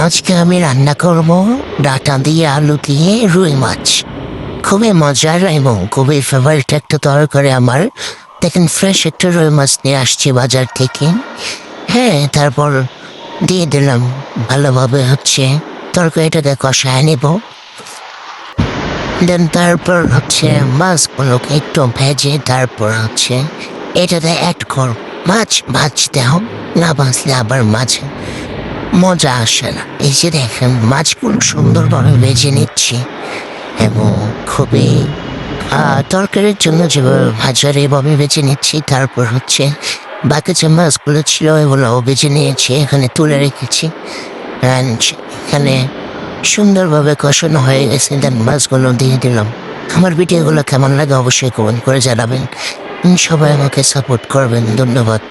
আজকে আমি রান্না করব ডাঁটা দিয়ে আলু দিয়ে রুই মাছ। খুবই মজার এবং খুবই ফেভারিট একটা তরকারি আমার। দেখেন ফ্রেশ একটা রুই মাছ নিয়ে আসছি বাজার থেকে। হ্যাঁ, তারপর দিয়ে দিলাম ভালোভাবে তরকারিটাকে কষায় নেব। দেন তারপর মাছগুলোকে একটু ভেজে তারপর এটাতে অ্যাড কর। মাছ ভাজতে হবে, না ভাজলে আবার মাছ মজা আসে না। এই যে দেখেন মাছগুলো সুন্দরভাবে ভেজে নিচ্ছি এবং খুবই তরকারির জন্য যেভাবে ভাজার এভাবে বেছে নিচ্ছি। তারপর বাকি যে মাছগুলো ছিল এগুলোও বেছে নিয়েছি, এখানে তুলে রেখেছি। অ্যান্ড এখানে সুন্দরভাবে কষানো হয়ে গেছে, দেন মাছগুলো দিয়ে দিলাম। আমার ভিডিওগুলো কেমন লাগে অবশ্যই কমেন্ট করে জানাবেন। সবাই আমাকে সাপোর্ট করবেন। ধন্যবাদ।